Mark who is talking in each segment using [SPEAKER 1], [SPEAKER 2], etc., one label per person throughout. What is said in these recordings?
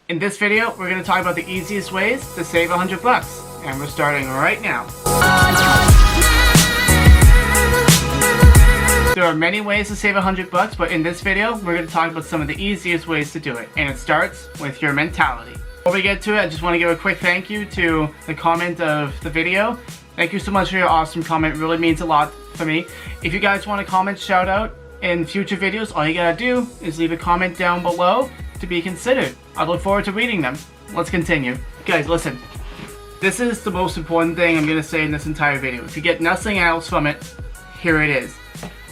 [SPEAKER 1] In this video, we're going to talk about the easiest ways to save $100, and we're starting right now. There are many ways to save $100, but in this video, we're going to talk about some of the easiest ways to do it, and it starts with your mentality. Before we get to it, I just want to give a quick thank you to the comment of the video. Thank you so much for your awesome comment. It really means a lot for me. If you guys want a comment shout out in future videos, all you gotta do is leave a comment down below to be considered. I look forward to reading them. Let's continue. Guys, listen. This is the most important thing I'm gonna say in this entire video. If you get nothing else from it, here it is.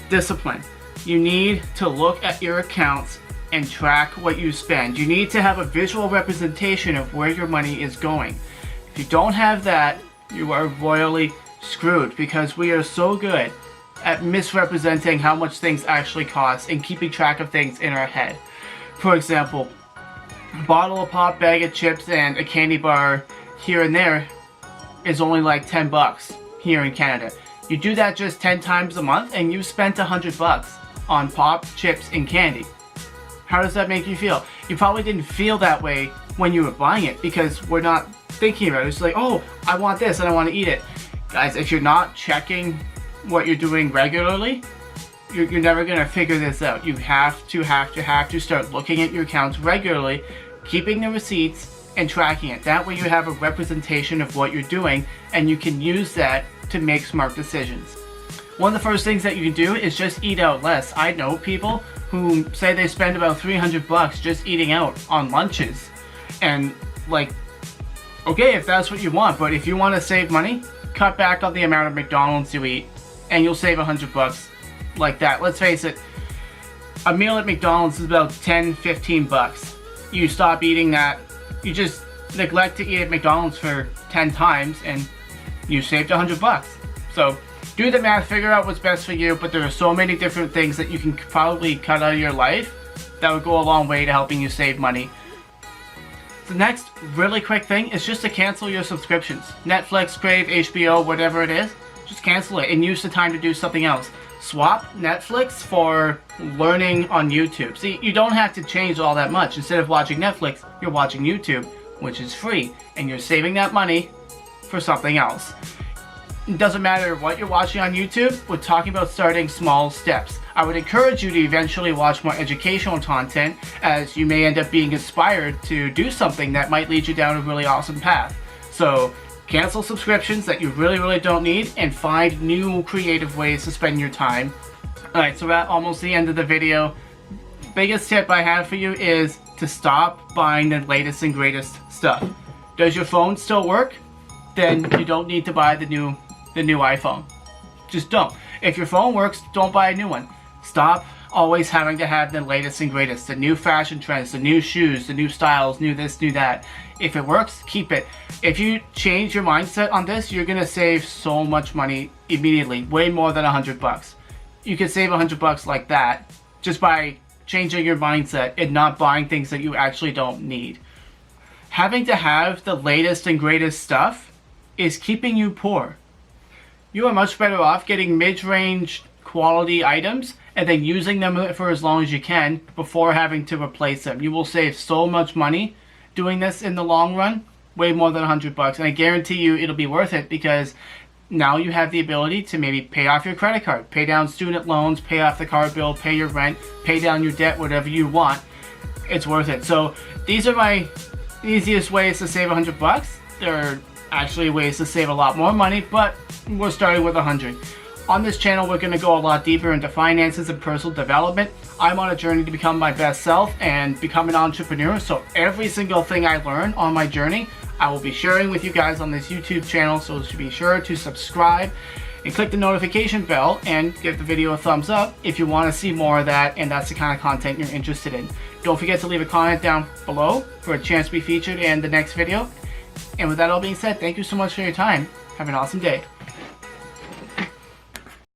[SPEAKER 1] Discipline. You need to look at your accounts and track what you spend. You need to have a visual representation of where your money is going. If you don't have that, you are royally screwed, because we are so good at misrepresenting how much things actually cost and keeping track of things in our head. For example, a bottle of pop, bag of chips, and a candy bar here and there is only like $10 here in Canada. You do that just 10 times a month and you spent $100 on pop, chips, and candy. How does that make you feel? You probably didn't feel that way when you were buying it, because we're not thinking about it. It's like, oh, I want this and I want to eat it. Guys, if you're not checking what you're doing regularly, you're never going to figure this out. You have to start looking at your accounts regularly, keeping the receipts and tracking it. That way you have a representation of what you're doing and you can use that to make smart decisions. One of the first things that you can do is just eat out less. I know people who say they spend about $300 just eating out on lunches. And like, okay, if that's what you want, but if you want to save money, cut back on the amount of McDonald's you eat and you'll save $100 like that. Let's face it, a meal at McDonald's is about $10-15. You stop eating that, you just neglect to eat at McDonald's for 10 times and you saved $100. So do the math, figure out what's best for you, but there are so many different things that you can probably cut out of your life that would go a long way to helping you save money. The next really quick thing is just to cancel your subscriptions. Netflix, Crave, HBO, whatever it is, just cancel it and use the time to do something else. Swap Netflix for learning on YouTube. See, you don't have to change all that much. Instead of watching Netflix, you're watching YouTube, which is free, and you're saving that money for something else. It doesn't matter what you're watching on YouTube, we're talking about starting small steps. I would encourage you to eventually watch more educational content, as you may end up being inspired to do something that might lead you down a really awesome path. So cancel subscriptions that you really don't need and find new creative ways to spend your time. Alright, so we're at almost the end of the video. Biggest tip I have for you is to stop buying the latest and greatest stuff. Does your phone still work? Then you don't need to buy the new iPhone. Just don't. If your phone works, don't buy a new one. Stop always having to have the latest and greatest, the new fashion trends, the new shoes, the new styles, new this, new that. If it works, keep it. If you change your mindset on this, you're gonna save so much money immediately, way more than $100. You can save $100 like that just by changing your mindset and not buying things that you actually don't need. Having to have the latest and greatest stuff is keeping you poor. You are much better off getting mid-range quality items and then using them for as long as you can before having to replace them. You will save so much money doing this in the long run, way more than $100, and I guarantee you it'll be worth it, because now you have the ability to maybe pay off your credit card, pay down student loans, pay off the car bill, pay your rent, pay down your debt, whatever you want. It's worth it. So these are my easiest ways to save $100. There are actually ways to save a lot more money, but we're starting with 100. On this channel, we're going to go a lot deeper into finances and personal development. I'm on a journey to become my best self and become an entrepreneur, so every single thing I learn on my journey, I will be sharing with you guys on this YouTube channel, so be sure to subscribe and click the notification bell and give the video a thumbs up if you want to see more of that and that's the kind of content you're interested in. Don't forget to leave a comment down below for a chance to be featured in the next video. And with that all being said, thank you so much for your time. Have an awesome day.